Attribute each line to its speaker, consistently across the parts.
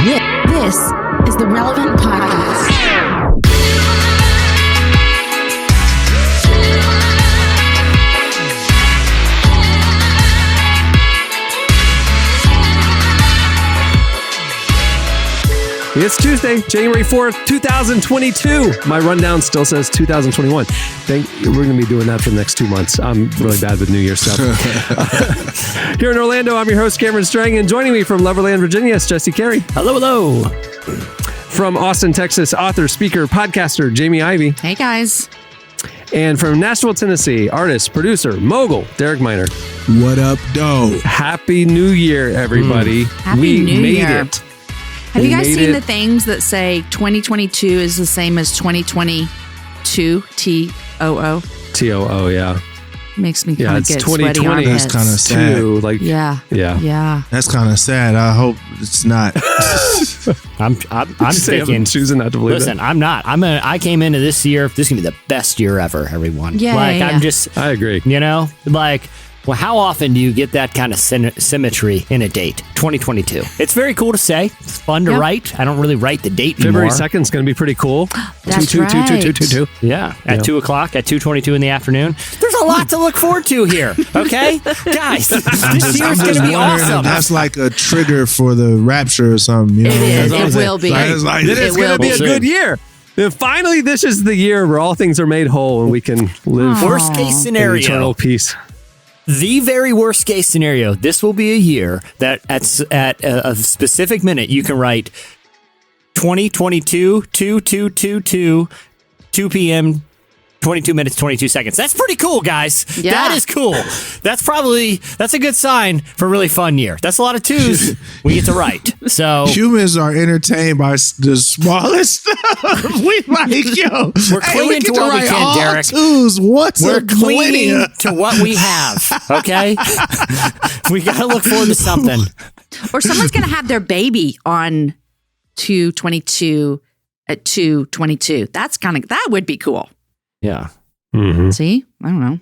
Speaker 1: This is the Relevant Podcast.
Speaker 2: It's Tuesday, January 4th, 2022. My rundown still says 2021. We're going to be doing that for the next 2 months. I'm really bad with New Year stuff. Here in Orlando, I'm your host, Cameron Strang, and joining me from Loverland, Virginia, is Jesse Carey.
Speaker 3: Hello, hello.
Speaker 2: From Austin, Texas, author, speaker, podcaster, Jamie Ivey.
Speaker 4: Hey, guys.
Speaker 2: And from Nashville, Tennessee, artist, producer, mogul, Derek Miner.
Speaker 5: What up, doe?
Speaker 2: Happy New Year, everybody.
Speaker 4: Happy New Year.
Speaker 2: It.
Speaker 4: Have you guys seen the things that say 2022 is the same as 2022? T-O-O.
Speaker 2: T-O-O, yeah.
Speaker 4: Makes me kind of get sweaty
Speaker 2: 2020.
Speaker 4: armpits.
Speaker 5: That's kind of sad.
Speaker 4: Yeah.
Speaker 5: That's kind of sad. I hope it's not.
Speaker 3: I'm thinking.
Speaker 2: I'm choosing not to believe
Speaker 3: listen,
Speaker 2: it.
Speaker 3: I'm not. I came into this year. This is gonna be the best year ever, everyone.
Speaker 4: Yeah,
Speaker 2: I agree.
Speaker 3: You know, well, how often do you get that kind of symmetry in a date? 2022. It's very cool to say. It's fun to write. I don't really write the date
Speaker 2: February
Speaker 3: anymore.
Speaker 2: 2nd is going to be pretty cool.
Speaker 4: That's right.
Speaker 2: 2.
Speaker 3: Yeah, at 2 o'clock, at 2:22 in the afternoon. There's a lot to look forward to here. Okay, guys, this year's going to be awesome.
Speaker 5: That's like a trigger for the rapture or something. You know?
Speaker 4: It is. It will be.
Speaker 2: It is going to be a good year. And finally, this is the year where all things are made whole and we can live
Speaker 3: Worst case
Speaker 2: in
Speaker 3: scenario.
Speaker 2: eternal peace.
Speaker 3: The very worst case scenario, this will be a year that at a specific minute you can write 2022 2 p.m. 22 minutes 22 seconds. That's pretty cool, guys.
Speaker 4: Yeah.
Speaker 3: That is cool. That's a good sign for a really fun year. That's a lot of twos we get to write. So
Speaker 5: humans are entertained by the smallest stuff. We like, yo,
Speaker 3: we're clinging to what we can, Derek.
Speaker 5: Twos.
Speaker 3: We're clinging to what we have. Okay, we got to look forward to something.
Speaker 4: Or someone's going to have their baby on 2/22 at 2/22. That would be cool.
Speaker 3: Yeah.
Speaker 2: Mm-hmm.
Speaker 4: See? I don't know.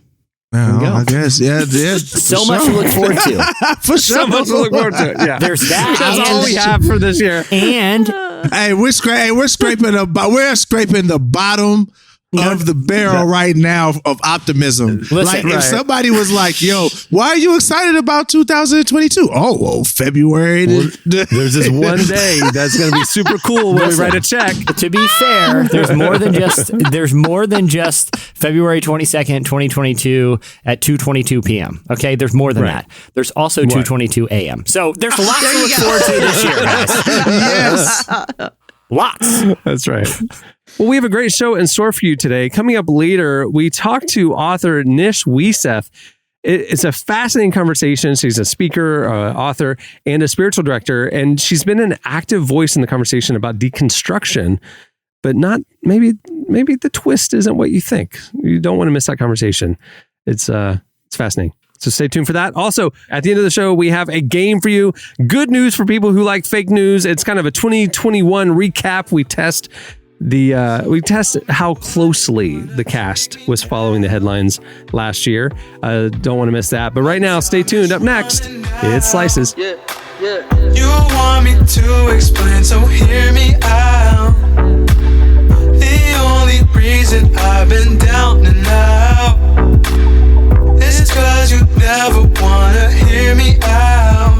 Speaker 5: Well, I guess, yeah.
Speaker 3: So much to look forward to.
Speaker 5: For sure.
Speaker 2: So much to look forward to. Yeah.
Speaker 3: There's that.
Speaker 2: That's all we have for this year.
Speaker 3: And
Speaker 5: hey, we're scraping the bottom of the barrel right now of optimism.
Speaker 3: Listen,
Speaker 5: if somebody was like, yo, why are you excited about 2022? Oh, well, February.
Speaker 2: There's this one day that's going to be super cool when we write a check.
Speaker 3: To be fair, there's more than just February 22nd, 2022 at 2:22 p.m. Okay, there's more than that. There's also 2:22 a.m. So there's lots to look forward to this year, guys.
Speaker 5: Yes.
Speaker 3: Lots.
Speaker 2: That's right. Well, we have a great show in store for you today. Coming up later, we talk to author Nish Weiseth. It's a fascinating conversation. She's a speaker, author, and a spiritual director, and she's been an active voice in the conversation about deconstruction, but not maybe the twist isn't what you think. You don't want to miss that conversation. It's fascinating. So stay tuned for that. Also, at the end of the show, we have a game for you. Good news for people who like fake news. It's kind of a 2021 recap. We test how closely the cast was following the headlines last year. Don't want to miss that. But right now, stay tuned. Up next, it's Slices.
Speaker 6: You want me to explain, so hear me out. The only reason I've been down and out is 'cause you never wanna hear me out.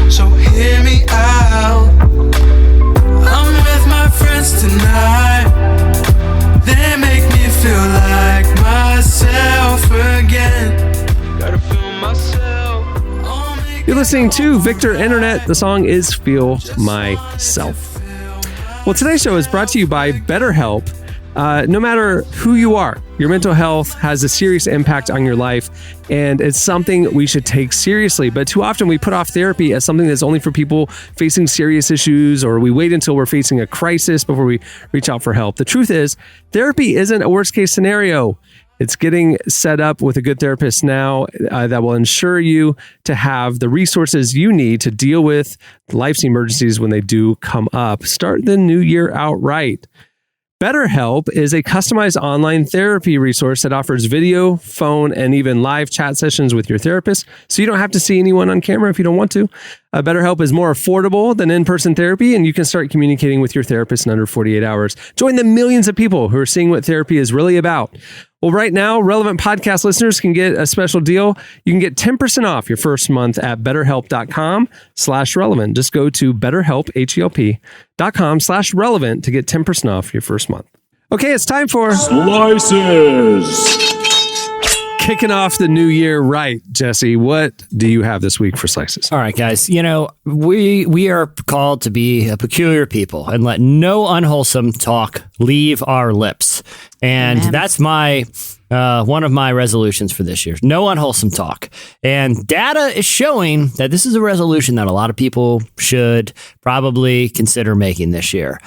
Speaker 6: So hear me out. I'm with my friends tonight. They make me feel like myself again. Gotta feel myself.
Speaker 2: You're listening to Victor Internet. The song is Feel Myself. Well, today's show is brought to you by BetterHelp. No matter who you are, your mental health has a serious impact on your life, and it's something we should take seriously. But too often we put off therapy as something that's only for people facing serious issues, or we wait until we're facing a crisis before we reach out for help. The truth is, therapy isn't a worst case scenario. It's getting set up with a good therapist now that will ensure you to have the resources you need to deal with life's emergencies when they do come up. Start the new year out right. BetterHelp is a customized online therapy resource that offers video, phone, and even live chat sessions with your therapist, so you don't have to see anyone on camera if you don't want to. BetterHelp is more affordable than in-person therapy, and you can start communicating with your therapist in under 48 hours. Join the millions of people who are seeing what therapy is really about. Well, right now, Relevant Podcast listeners can get a special deal. You can get 10% off your first month at BetterHelp.com/relevant. Just go to BetterHelp, HELP.com/relevant to get 10% off your first month. Okay, it's time for
Speaker 7: Slices.
Speaker 2: kicking off the new year right. Jesse, what do you have this week for Slices?
Speaker 3: All right, guys. You know, we are called to be a peculiar people and let no unwholesome talk leave our lips. And that's my one of my resolutions for this year. No unwholesome talk. And data is showing that this is a resolution that a lot of people should probably consider making this year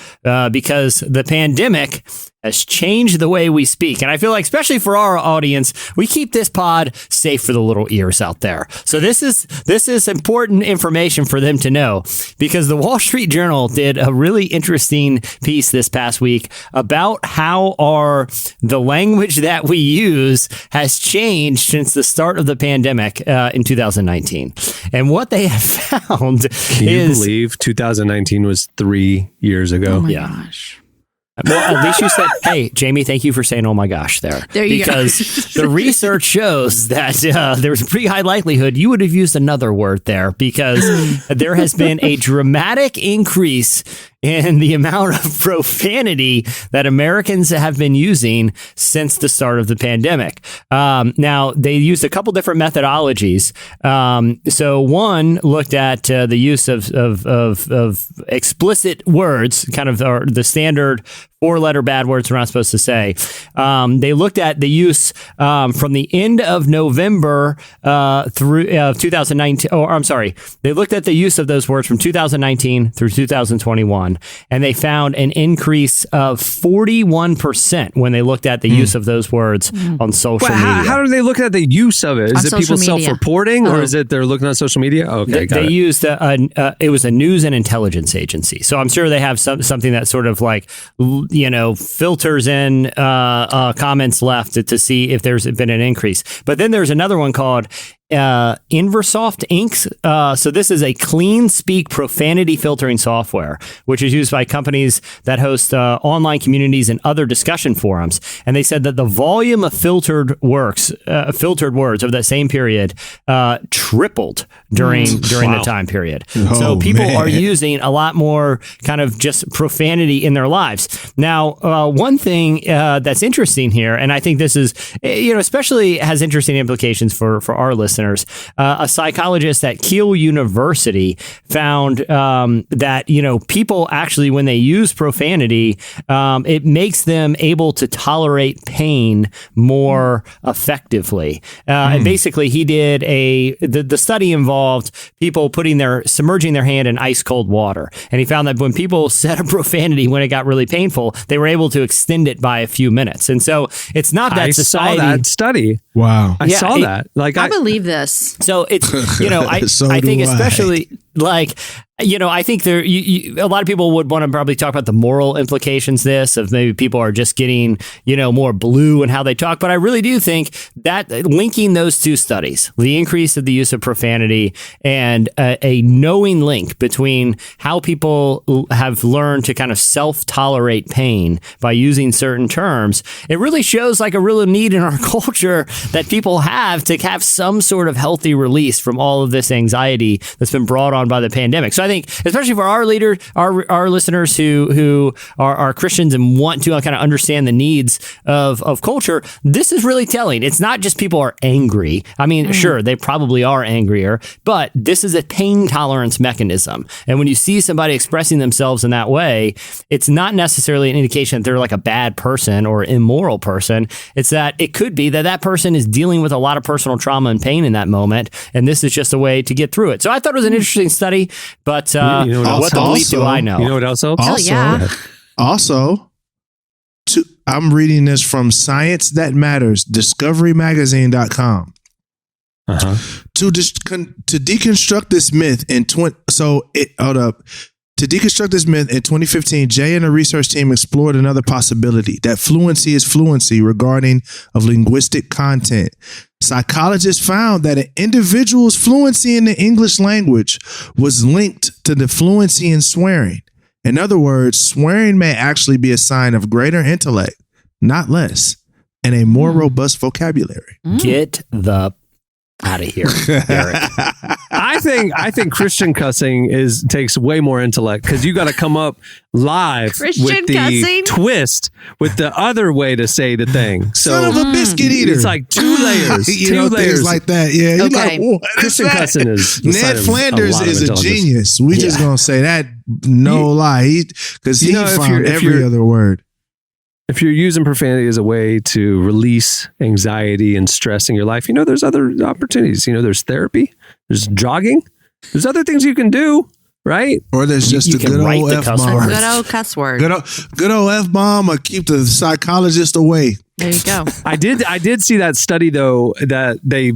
Speaker 3: because the pandemic has changed the way we speak. And I feel like, especially for our audience, we keep this pod safe for the little ears out there. So this is important information for them to know, because the Wall Street Journal did a really interesting piece this past week about how the language that we use has changed since the start of the pandemic in 2019. And what they have found
Speaker 2: Can you believe 2019 was 3 years ago?
Speaker 4: Oh my gosh.
Speaker 3: Well, at least you said, hey, Jamie, thank you for saying, oh my gosh, there.
Speaker 4: There you go.
Speaker 3: Because the research shows that there's a pretty high likelihood you would have used another word there, because there has been a dramatic increase in the amount of profanity that Americans have been using since the start of the pandemic. Now, they used a couple different methodologies. So one looked at the use of explicit words, kind of the standard 4-letter bad words we're not supposed to say. They looked at the use from the end of November through 2019. Oh, I'm sorry. They looked at the use of those words from 2019 through 2021, and they found an increase of 41% when they looked at the use of those words on social media.
Speaker 2: How do they look at the use of it? Is
Speaker 4: On
Speaker 2: it people
Speaker 4: social media.
Speaker 2: self-reporting, or is it they're looking on social media? Okay,
Speaker 3: They used it was a news and intelligence agency, so I'm sure they have something that sort of like filters in comments left to see if there's been an increase. But then there's another one called Inversoft Inc. So this is a clean speak profanity filtering software, which is used by companies that host online communities and other discussion forums. And they said that the volume of filtered words of that same period tripled during the time period. So people are using a lot more kind of just profanity in their lives. Now, one thing that's interesting here, and I think this is, especially has interesting implications for our listeners. A psychologist at Keele University found that people actually, when they use profanity, it makes them able to tolerate pain more effectively. And basically, he did the study involved people submerging their hand in ice cold water, and he found that when people said a profanity when it got really painful, they were able to extend it by a few minutes. And so it's not that society.
Speaker 2: I saw that study.
Speaker 5: Wow.
Speaker 2: I saw that. Like
Speaker 4: I believe this.
Speaker 3: So it's,
Speaker 5: So
Speaker 3: I think
Speaker 5: do I.
Speaker 3: especially like, I think a lot of people would want to probably talk about the moral implications of maybe people are just getting, more blue in how they talk. But I really do think that linking those two studies, the increase of the use of profanity and a knowing link between how people have learned to kind of self-tolerate pain by using certain terms, it really shows like a real need in our culture that people have to have some sort of healthy release from all of this anxiety that's been brought on by the pandemic. So I think, especially for our leaders, our listeners who are Christians and want to kind of understand the needs of culture, this is really telling. It's not just people are angry. I mean, sure, they probably are angrier, but this is a pain tolerance mechanism. And when you see somebody expressing themselves in that way, it's not necessarily an indication that they're like a bad person or immoral person. It's that it could be that person is dealing with a lot of personal trauma and pain in that moment, and this is just a way to get through it. So I thought it was an interesting study, but what the bleep do I know?
Speaker 2: You know what else?
Speaker 5: I'm reading this from Science That Matters, discoverymagazine.com. To deconstruct this myth in 2015, Jay and a research team explored another possibility, that fluency is fluency regarding of linguistic content. psychologists found that an individual's fluency in the English language was linked to the fluency in swearing. In other words, swearing may actually be a sign of greater intellect, not less, and a more robust vocabulary.
Speaker 3: Get the out of here, Derek.
Speaker 2: I think Christian cussing takes way more intellect because you got to come up live
Speaker 4: Christian
Speaker 2: with the
Speaker 4: cussing?
Speaker 2: twist with the other way to say the thing. So
Speaker 5: Son of a biscuit eater.
Speaker 2: it's like two layers,
Speaker 5: Things
Speaker 2: layers
Speaker 5: like that. Yeah, you're
Speaker 4: Okay.
Speaker 5: like, what is
Speaker 2: Christian
Speaker 5: that?
Speaker 2: cussing is the sign
Speaker 5: Ned
Speaker 2: of
Speaker 5: Flanders
Speaker 2: a lot of
Speaker 5: is a
Speaker 2: intelligence.
Speaker 5: genius. We just gonna say that, no lie, because he
Speaker 2: if
Speaker 5: found
Speaker 2: you're- if
Speaker 5: every
Speaker 2: you're-
Speaker 5: other word.
Speaker 2: If you're using profanity as a way to release anxiety and stress in your life, there's other opportunities. There's therapy, there's jogging, there's other things you can do, right?
Speaker 5: Or there's just
Speaker 3: You
Speaker 5: a
Speaker 3: can
Speaker 5: good
Speaker 3: write
Speaker 5: old
Speaker 3: the
Speaker 5: F
Speaker 3: cuss
Speaker 5: bomb.
Speaker 3: words.
Speaker 4: Good old cuss word.
Speaker 5: Good old F bomb or keep the psychologist away.
Speaker 4: There you go.
Speaker 2: I did see that study though that they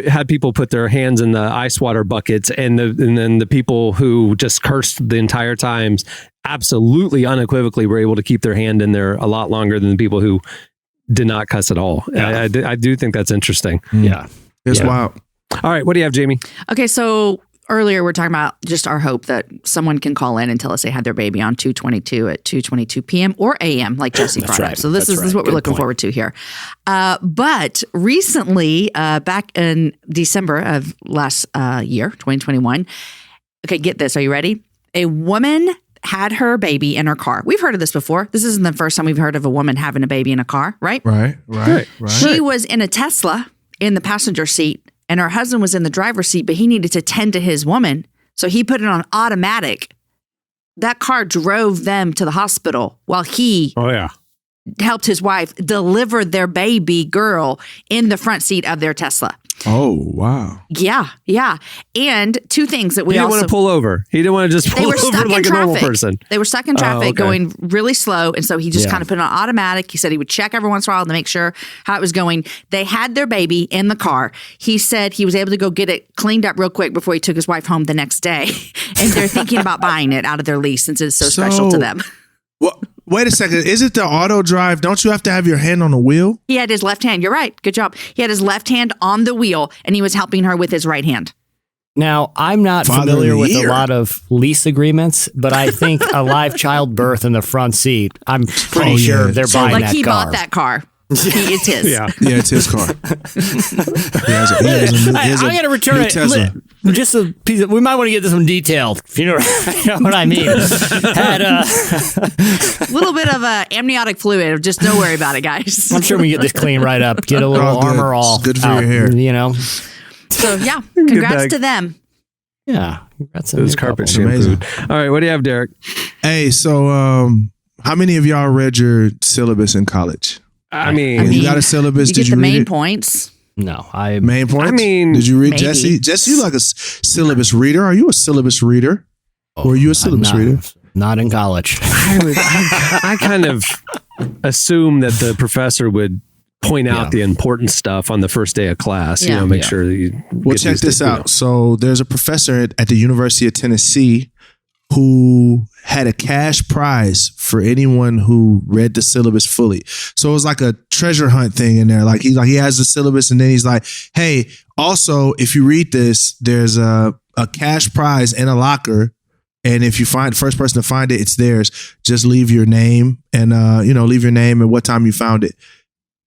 Speaker 2: had people put their hands in the ice water buckets, and then the people who just cursed the entire times absolutely unequivocally were able to keep their hand in there a lot longer than the people who did not cuss at all.
Speaker 3: Yeah.
Speaker 2: I do think that's interesting.
Speaker 3: Yeah.
Speaker 5: It's
Speaker 3: Yeah.
Speaker 5: wild.
Speaker 2: All right, what do you have, Jamie?
Speaker 4: Okay, so earlier we're talking about just our hope that someone can call in and tell us they had their baby on 2/22 at 2:22 p.m. or a.m. like Jesse brought up.
Speaker 3: right.
Speaker 4: So this
Speaker 3: That's
Speaker 4: is what
Speaker 3: right.
Speaker 4: we're
Speaker 3: Good
Speaker 4: looking
Speaker 3: point.
Speaker 4: forward to here. But recently, back in December of last year, 2021. Okay, get this. Are you ready? A woman had her baby in her car. We've heard of this before. This isn't the first time we've heard of a woman having a baby in a car, right?
Speaker 5: Right.
Speaker 4: She was in a Tesla in the passenger seat, and her husband was in the driver's seat, but he needed to tend to his woman. So he put it on automatic. That car drove them to the hospital while he
Speaker 2: Oh yeah.
Speaker 4: helped his wife deliver their baby girl in the front seat of their Tesla.
Speaker 5: Oh, wow.
Speaker 4: Yeah. And two things that
Speaker 2: He
Speaker 4: we
Speaker 2: didn't
Speaker 4: also
Speaker 2: want to pull over. He didn't want to just
Speaker 4: they
Speaker 2: pull
Speaker 4: were stuck
Speaker 2: over
Speaker 4: in
Speaker 2: like a normal
Speaker 4: traffic.
Speaker 2: person.
Speaker 4: They were stuck in traffic
Speaker 2: okay.
Speaker 4: going really slow. And so he just
Speaker 3: Yeah.
Speaker 4: kind of put it on automatic. He said he would check every once in a while to make sure how it was going. They had their baby in the car. He said he was able to go get it cleaned up real quick before he took his wife home the next day. And they're thinking about buying it out of their lease since it's so special to them.
Speaker 5: Well, wait a second. Is it the auto drive? Don't you have to have your hand on the wheel?
Speaker 4: He had his left hand. You're right. Good job. He had his left hand on the wheel and he was helping her with his right hand.
Speaker 3: Now, I'm not
Speaker 5: Father of
Speaker 3: familiar
Speaker 5: the
Speaker 3: with
Speaker 5: year.
Speaker 3: a lot of lease agreements, but I think a live childbirth in the front seat, I'm pretty
Speaker 5: Oh, yeah.
Speaker 3: sure they're
Speaker 5: So,
Speaker 3: buying
Speaker 4: Like
Speaker 3: that
Speaker 4: he
Speaker 3: car.
Speaker 4: bought that car. It's his.
Speaker 2: Yeah.
Speaker 5: Yeah, it's his car.
Speaker 3: I'm going to return it.
Speaker 5: Tesla.
Speaker 3: Just a piece of, we might want to get this one detailed, if you know what I mean. Had,
Speaker 4: A little bit of amniotic fluid. Just don't worry about it, guys.
Speaker 3: I'm sure we can get this clean right up. Get a little
Speaker 5: Oh, good.
Speaker 3: armor all
Speaker 5: It's good for
Speaker 3: out,
Speaker 5: your hair.
Speaker 3: You know?
Speaker 4: So yeah, congrats
Speaker 2: bag.
Speaker 4: to them.
Speaker 3: Yeah. That's
Speaker 2: It was carpet
Speaker 5: Amazing.
Speaker 2: shampooed. All right, what do you have, Derek?
Speaker 5: Hey, so how many of y'all read your syllabus in college?
Speaker 2: I mean,
Speaker 5: You got a syllabus?
Speaker 4: You
Speaker 5: Did
Speaker 4: get
Speaker 5: you
Speaker 4: the
Speaker 5: read
Speaker 4: main
Speaker 5: it?
Speaker 4: points.
Speaker 3: No, I
Speaker 5: Main points?
Speaker 2: I mean,
Speaker 5: did you read
Speaker 4: maybe.
Speaker 5: Jesse? Jesse, you like a syllabus reader? Are you a syllabus reader? Or are you a syllabus reader?
Speaker 3: Not in college.
Speaker 2: I kind of assume that the professor would point out
Speaker 3: Yeah.
Speaker 2: the important stuff on the first day of class.
Speaker 4: Yeah.
Speaker 2: Make
Speaker 3: Yeah.
Speaker 2: sure that you.
Speaker 5: Well,
Speaker 2: get
Speaker 5: check
Speaker 2: these
Speaker 5: this
Speaker 2: things,
Speaker 5: out. So there's a professor at the University of Tennessee who had a cash prize for anyone who read the syllabus fully. So it was like a treasure hunt thing in there. Like he has the syllabus, and then he's like, "Hey, also if you read this, there's a cash prize in a locker, and if you find the first person to find it, it's theirs. Just leave your name and leave your name and what time you found it."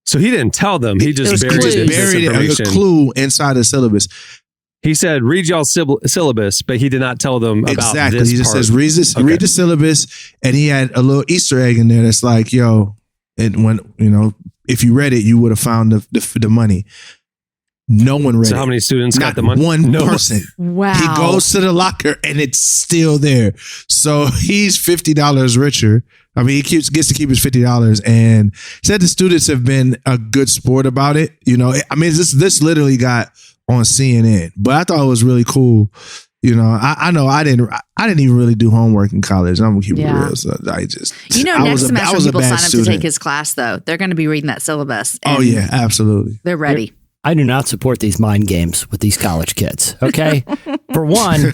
Speaker 2: So he didn't tell them. He just
Speaker 4: was
Speaker 2: buried
Speaker 4: clues.
Speaker 2: it.
Speaker 5: Buried it, a clue inside the syllabus.
Speaker 2: He said, "Read y'all syllabus," but he did not tell them about
Speaker 5: Exactly.
Speaker 2: this
Speaker 5: He just
Speaker 2: part.
Speaker 5: says, read the syllabus. And he had a little Easter egg in there that's like, yo, and when, if you read it, you would have found the money. No one read
Speaker 2: So
Speaker 5: it.
Speaker 2: how many students
Speaker 5: Not
Speaker 2: got the money?
Speaker 5: one
Speaker 2: No.
Speaker 5: person.
Speaker 4: Wow.
Speaker 5: He goes to the locker and it's still there. So he's $50 richer. I mean, he gets to keep his $50 and said the students have been a good sport about it. I mean, this literally got on CNN, but I thought it was really cool. I know I didn't even really do homework in college. I'm gonna keep it real. So I just,
Speaker 4: next semester when people sign up
Speaker 5: student.
Speaker 4: to take his class, though, they're going to be reading that syllabus.
Speaker 5: Oh
Speaker 4: and
Speaker 5: yeah, absolutely.
Speaker 4: They're ready.
Speaker 3: I do not support these mind games with these college kids. Okay. For one,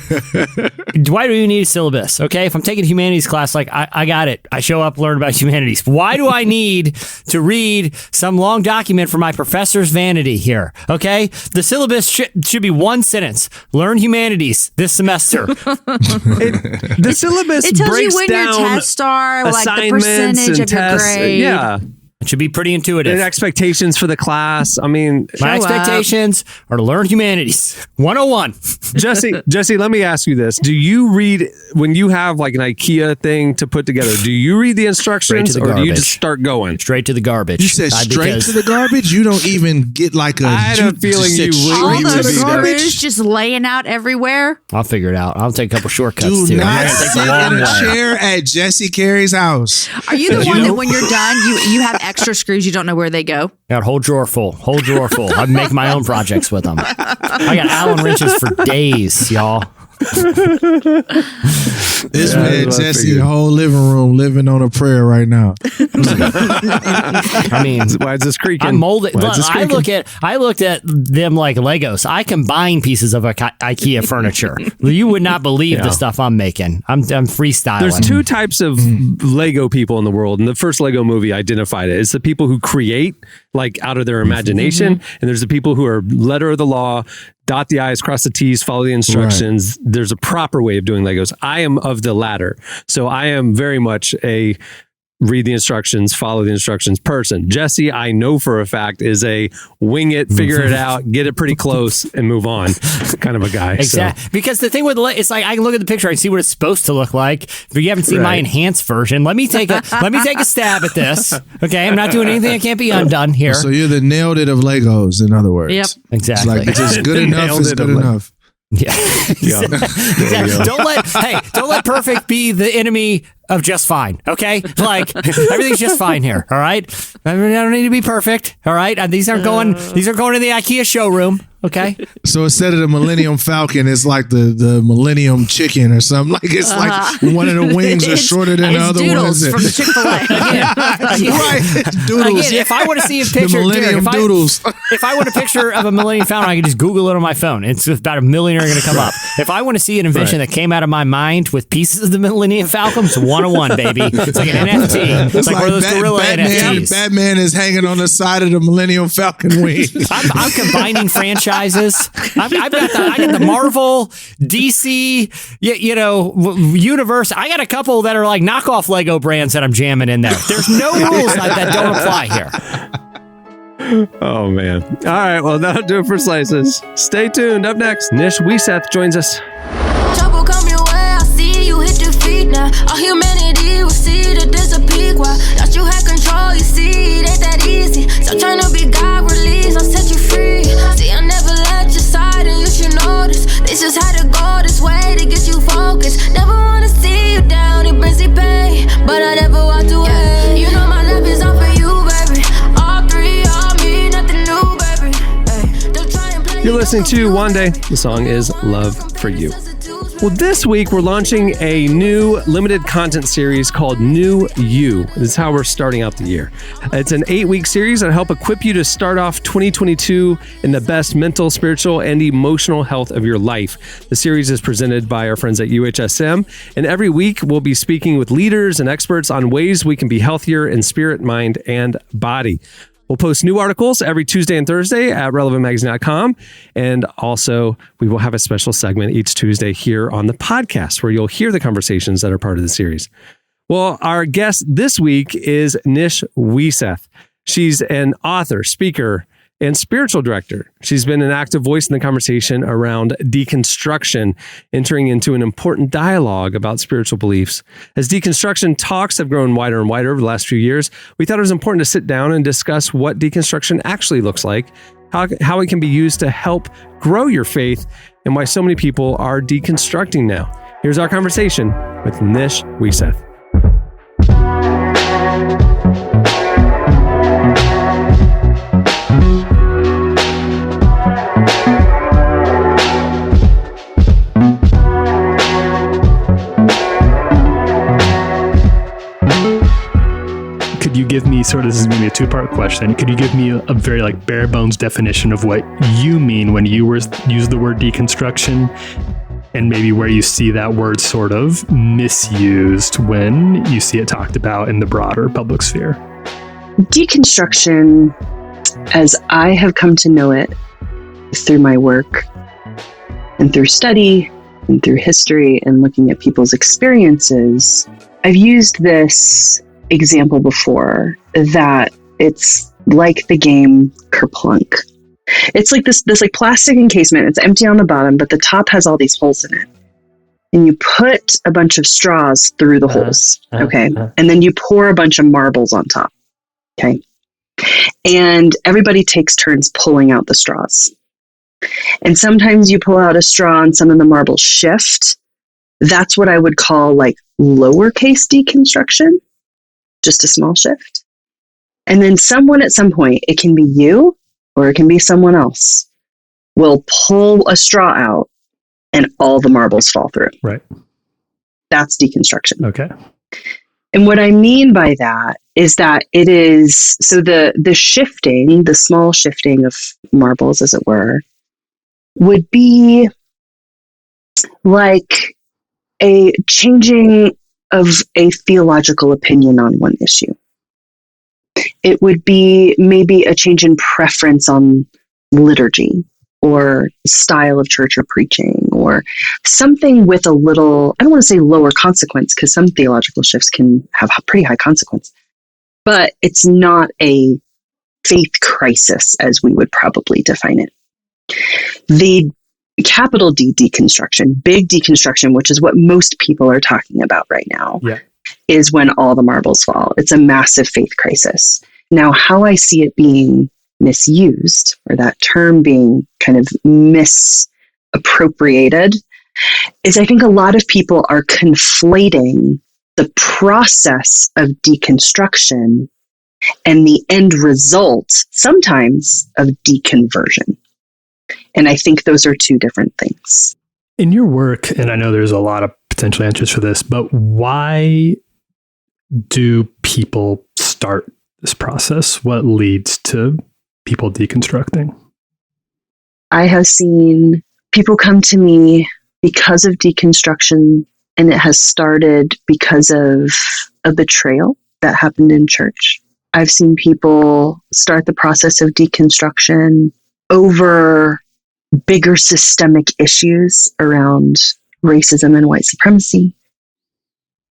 Speaker 3: why do you need a syllabus? Okay. If I'm taking a humanities class, like I got it. I show up, learn about humanities. Why do I need to read some long document for my professor's vanity here? Okay. The syllabus should be one sentence. Learn humanities this semester.
Speaker 2: The syllabus
Speaker 4: It tells
Speaker 2: breaks
Speaker 4: you when
Speaker 2: down
Speaker 4: your tests are, like the
Speaker 2: assignments
Speaker 4: percentage
Speaker 2: and
Speaker 4: of your
Speaker 2: tests.
Speaker 4: grade.
Speaker 2: Yeah.
Speaker 3: It should be pretty intuitive.
Speaker 2: And expectations for the class. I mean,
Speaker 3: My expectations are to learn humanities 101.
Speaker 2: Jesse, let me ask you this. Do you read, when you have like an IKEA thing to put together, do you read the instructions or do you just start going?
Speaker 3: Straight to the garbage.
Speaker 5: You said straight to the garbage? You don't even get like a...
Speaker 2: I had a feeling you would.
Speaker 4: All
Speaker 2: You would
Speaker 4: those
Speaker 2: be there.
Speaker 4: screws just laying out everywhere.
Speaker 3: I'll figure it out. I'll take a couple shortcuts
Speaker 5: Do
Speaker 3: too.
Speaker 5: not
Speaker 3: I'm gonna take
Speaker 5: sit
Speaker 3: the long
Speaker 5: in a
Speaker 3: way.
Speaker 5: chair at Jesse Carey's house.
Speaker 4: Are you the one that when you're done, you have extra screws, you don't know where they go?
Speaker 3: Got a whole drawer full. I make my own projects with them. I got Allen wrenches for days, y'all.
Speaker 5: This man
Speaker 2: that's what I
Speaker 5: Jesse,
Speaker 2: figured.
Speaker 5: the whole living room living on a prayer right now.
Speaker 3: I mean,
Speaker 2: Why is this creaking?
Speaker 3: I'm molded.
Speaker 2: Why is this
Speaker 3: I
Speaker 2: creaking?
Speaker 3: looked at them like Legos. I combine pieces of IKEA furniture. You would not believe the stuff I'm making. I'm freestyling.
Speaker 2: There's two types of Lego people in the world, and the first Lego movie identified it. It's the people who create, like, out of their imagination, and there's the people who are letter of the law, dot the I's, cross the T's, follow the instructions. There's a proper way of doing Legos. I am of the latter. So I am very much a read the instructions, follow the instructions person. Jesse, I know for a fact, is a wing it, figure it out, get it pretty close, and move on kind of a guy.
Speaker 3: Exactly.
Speaker 2: So.
Speaker 3: Because the thing with it's like I can look at the picture, I can see what it's supposed to look like. If you haven't seen my
Speaker 2: Right.
Speaker 3: enhanced version, let me take a stab at this. Okay, I'm not doing anything that can't be undone here.
Speaker 5: So you're the nailed it of Legos, in other words.
Speaker 4: Yep.
Speaker 5: It's
Speaker 3: Exactly.
Speaker 5: like, it's just good enough
Speaker 2: Nailed
Speaker 5: is
Speaker 2: it
Speaker 5: good
Speaker 2: of
Speaker 5: enough.
Speaker 3: Yeah. Exactly. Don't let perfect be the enemy of just fine. Okay, like everything's just fine here. All right, I don't need to be perfect. All right, these aren't going to the IKEA showroom. Okay,
Speaker 5: So instead of the Millennium Falcon, it's like the Millennium Chicken or something. Like it's like one of the wings are shorter than the other
Speaker 4: Doodles
Speaker 5: ones.
Speaker 4: from Chick-fil-A.
Speaker 5: Right, doodles.
Speaker 3: Again, if I want to see a
Speaker 5: The
Speaker 3: picture,
Speaker 5: Millennium
Speaker 3: Derek,
Speaker 5: Doodles.
Speaker 3: if I want a picture of a Millennium Falcon, I can just Google it on my phone. It's about 1 million are going to come up. If I want to see an invention that came out of my mind with pieces of the Millennium Falcon, it's 101, baby. It's like an NFT. It's like one of those gorilla NFTs.
Speaker 5: Batman is hanging on the side of the Millennium Falcon wing.
Speaker 3: I'm combining franchises. I got the Marvel, DC, universe. I got a couple that are like knockoff Lego brands that I'm jamming in there. There's no rules that don't apply here.
Speaker 2: Oh, man. All right. Well, that'll do it for Slices. Stay tuned. Up next, Nish Weiseth joins us.
Speaker 8: Trouble come your way, I see you hit your feet now. All humanity will see that there's a peak. Why thought you had control, you see it ain't that easy. Stop trying to be God, release, I'll set you free. See, I never let your side and you should know this. This just had to go this way to get you focused. Never wanna see you down, it brings me pain, but I never walked away. You know my love is all for you, baby. All three, all me, nothing new, baby. Ay, don't try and play.
Speaker 2: You're listening to One Day. The song is Love for You. Well, this week we're launching a new limited content series called New You. This is how we're starting out the year. It's an 8-week series that'll help equip you to start off 2022 in the best mental, spiritual, and emotional health of your life. The series is presented by our friends at UHSM, and every week we'll be speaking with leaders and experts on ways we can be healthier in spirit, mind, and body. We'll post new articles every Tuesday and Thursday at relevantmagazine.com. And also, we will have a special segment each Tuesday here on the podcast where you'll hear the conversations that are part of the series. Well, our guest this week is Nish Weiseth. She's an author, speaker, and spiritual director. She's been an active voice in the conversation around deconstruction, entering into an important dialogue about spiritual beliefs. As deconstruction talks have grown wider and wider over the last few years, we thought it was important to sit down and discuss what deconstruction actually looks like, how it can be used to help grow your faith, and why so many people are deconstructing now. Here's our conversation with Nish Weiseth.
Speaker 9: Could you give me this is maybe a two-part question. Could you give me a very like bare bones definition of what you mean when you use the word deconstruction, and maybe where you see that word sort of misused when you see it talked about in the broader public sphere?
Speaker 10: Deconstruction, as I have come to know it through my work and through study and through history and looking at people's experiences, I've used this example before that it's like the game Kerplunk. It's like this like plastic encasement. It's empty on the bottom, but the top has all these holes in it. And you put a bunch of straws through the holes, okay? And then you pour a bunch of marbles on top, okay? And everybody takes turns pulling out the straws. And sometimes you pull out a straw and some of the marbles shift. That's what I would call like lowercase deconstruction, just a small shift. And then someone at some point, it can be you or it can be someone else, will pull a straw out and all the marbles fall through.
Speaker 9: Right.
Speaker 10: That's deconstruction.
Speaker 9: Okay.
Speaker 10: And what I mean by that is that it is, so the shifting, the small shifting of marbles, as it were, would be like a changing of a theological opinion on one issue. It would be maybe a change in preference on liturgy or style of church or preaching, or something with a little, I don't want to say lower consequence, because some theological shifts can have pretty high consequence, but it's not a faith crisis as we would probably define it. The capital D deconstruction, big deconstruction, which is what most people are talking about right now, is when all the marbles fall. It's a massive faith crisis. Now, how I see it being misused, or that term being kind of misappropriated, is I think a lot of people are conflating the process of deconstruction and the end result, sometimes, of deconversion. And I think those are two different things.
Speaker 9: In your work, and I know there's a lot of potential answers for this, but why do people start this process? What leads to people deconstructing?
Speaker 10: I have seen people come to me because of deconstruction, and it has started because of a betrayal that happened in church. I've seen people start the process of deconstruction over bigger systemic issues around racism and white supremacy,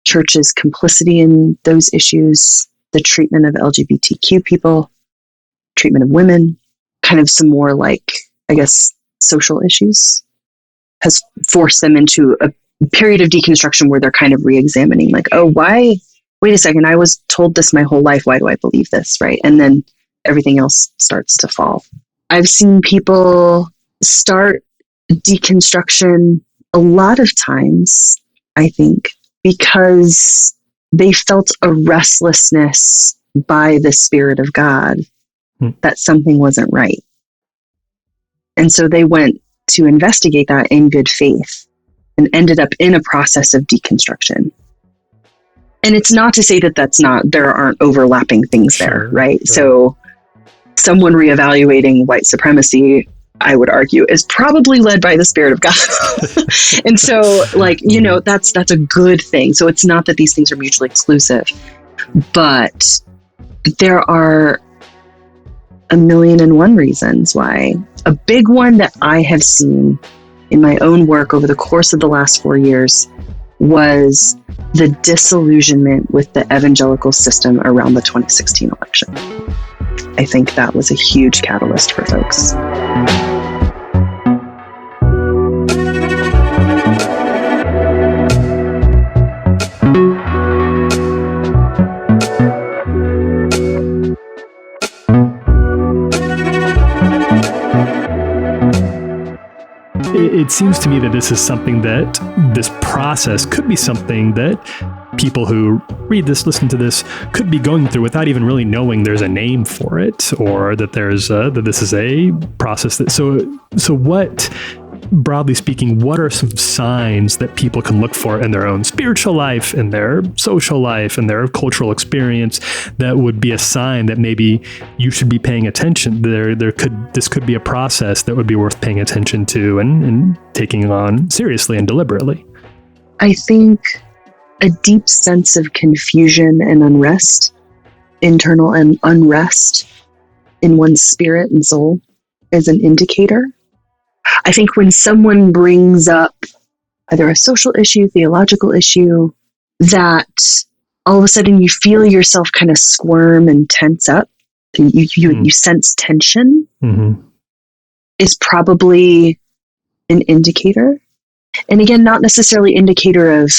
Speaker 10: church's complicity in those issues, the treatment of LGBTQ people, treatment of women, kind of some more like, I guess, social issues, has forced them into a period of deconstruction where they're kind of re-examining, like, oh, why? Wait a second, I was told this my whole life. Why do I believe this, right? And then everything else starts to fall. I've seen people start deconstruction a lot of times, I think, because they felt a restlessness by the Spirit of God that something wasn't right. And so they went to investigate that in good faith and ended up in a process of deconstruction. And it's not to say that there aren't overlapping things there, right? Sure. So someone reevaluating white supremacy, I would argue, is probably led by the Spirit of God. And so, like, you know, that's a good thing. So it's not that these things are mutually exclusive, but there are 1,000,001 reasons why. A big one that I have seen in my own work over the course of the last 4 years was the disillusionment with the evangelical system around the 2016 election. I think that was a huge catalyst for folks.
Speaker 9: It seems to me that this is something that this process could be something that people who read this, listen to this, could be going through without even really knowing there's a name for it, or that there's that this is a process that. So what broadly speaking, what are some signs that people can look for in their own spiritual life, in their social life, in their cultural experience that would be a sign that maybe you should be paying attention? This could be a process that would be worth paying attention to and taking on seriously and deliberately.
Speaker 10: I think a deep sense of confusion and unrest, internal and unrest in one's spirit and soul, is an indicator. I think when someone brings up either a social issue, theological issue, that all of a sudden you feel yourself kind of squirm and tense up, you sense tension, is probably an indicator. And again, not necessarily indicator of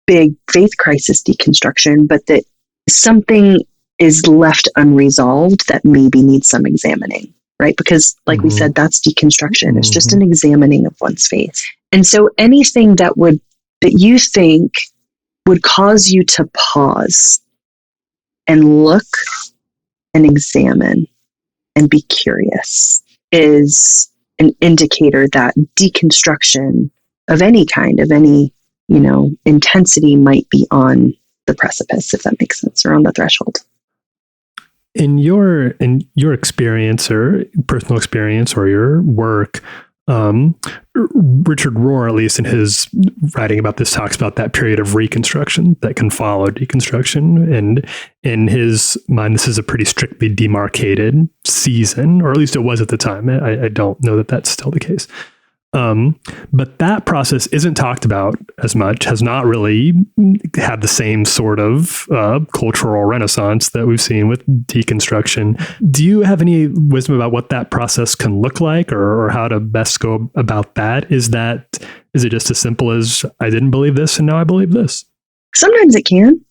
Speaker 10: big faith crisis deconstruction, but that something is left unresolved that maybe needs some examining, right? Because like we said, that's deconstruction. It's just an examining of one's faith. And so anything that you think would cause you to pause and look and examine and be curious is an indicator that deconstruction of any kind, of any, intensity might be on the precipice, if that makes sense, or on the threshold.
Speaker 9: In your experience or personal experience or your work, Richard Rohr, at least in his writing about this, talks about that period of reconstruction that can follow deconstruction. And in his mind, this is a pretty strictly demarcated season, or at least it was at the time. I don't know that that's still the case. But that process isn't talked about as much, has not really had the same sort of cultural renaissance that we've seen with deconstruction. Do you have any wisdom about what that process can look like, or how to best go about that? Is it just as simple as I didn't believe this and now I believe this?
Speaker 10: Sometimes it can.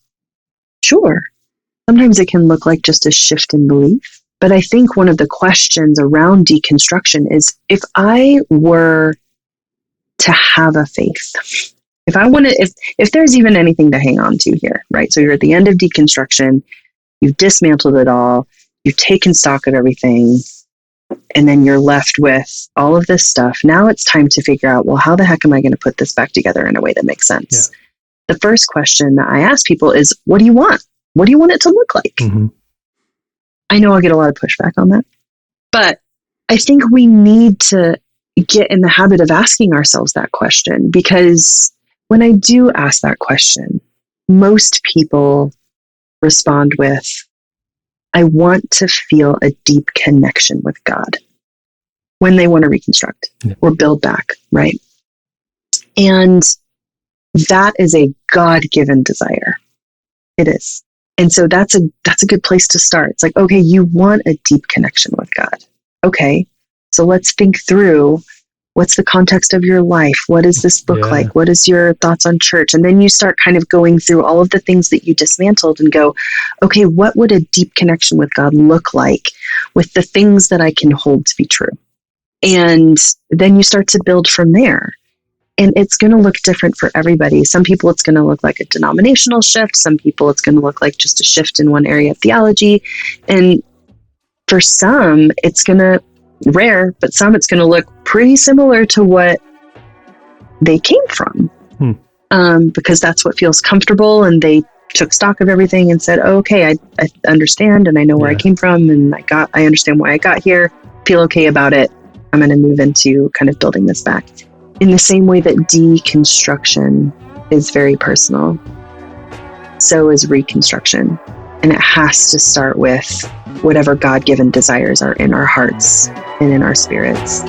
Speaker 10: Sure. Sometimes it can look like just a shift in belief. But I think one of the questions around deconstruction is, if I were to have a faith, if there's even anything to hang on to here, right? So you're at the end of deconstruction, you've dismantled it all, you've taken stock of everything, and then you're left with all of this stuff. Now it's time to figure out, well, how the heck am I going to put this back together in a way that makes sense? Yeah. The first question that I ask people is, what do you want? What do you want it to look like? I know I'll get a lot of pushback on that, but I think we need to get in the habit of asking ourselves that question, because when I do ask that question, most people respond with, I want to feel a deep connection with God, when they want to reconstruct or build back, right? And that is a God-given desire. It is. And so that's a good place to start. It's like, okay, you want a deep connection with God. Okay, so let's think through, what's the context of your life? What does this look like? What is your thoughts on church? And then you start kind of going through all of the things that you dismantled and go, okay, what would a deep connection with God look like with the things that I can hold to be true? And then you start to build from there. And it's going to look different for everybody. Some people, it's going to look like a denominational shift. Some people, it's going to look like just a shift in one area of theology. And for some, it's going to, rare, but some, it's going to look pretty similar to what they came from. Because that's what feels comfortable. And they took stock of everything and said, oh, okay, I understand. And I know where I came from. And I understand why I got here. Feel okay about it. I'm going to move into kind of building this back. In the same way that deconstruction is very personal, so is reconstruction. And it has to start with whatever God-given desires are in our hearts and in our spirits.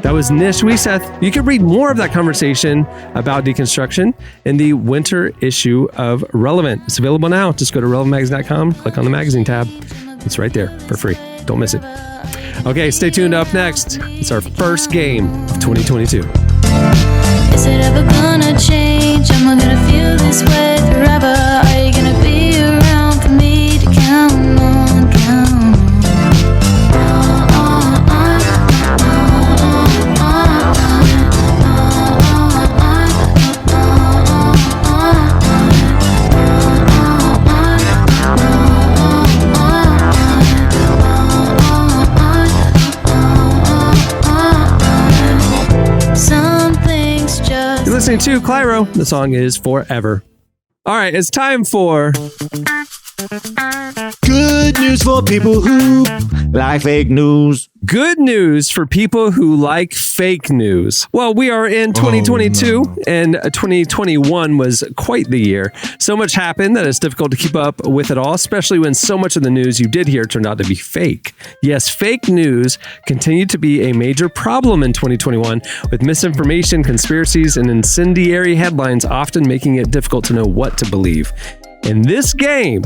Speaker 2: That was Nish Weiseth. You can read more of that conversation about deconstruction in the winter issue of Relevant. It's available now. Just go to relevantmagazine.com, click on the magazine tab. It's right there for free. Don't miss it. Okay, stay tuned. Up next, it's our first game of 2022.
Speaker 8: Is it ever gonna change? Am I gonna feel this way forever? Are you gonna be around for me to count on, count on?
Speaker 2: listening to Clyro. The song is Forever. All right, it's time for
Speaker 11: good news for people who like fake news.
Speaker 2: Good news for people who like fake news. Well, we are in 2022, and 2021 was quite the year. So much happened that it's difficult to keep up with it all, especially when so much of the news you did hear turned out to be fake. Yes, fake news continued to be a major problem in 2021, with misinformation, conspiracies, and incendiary headlines often making it difficult to know what to believe. In this game,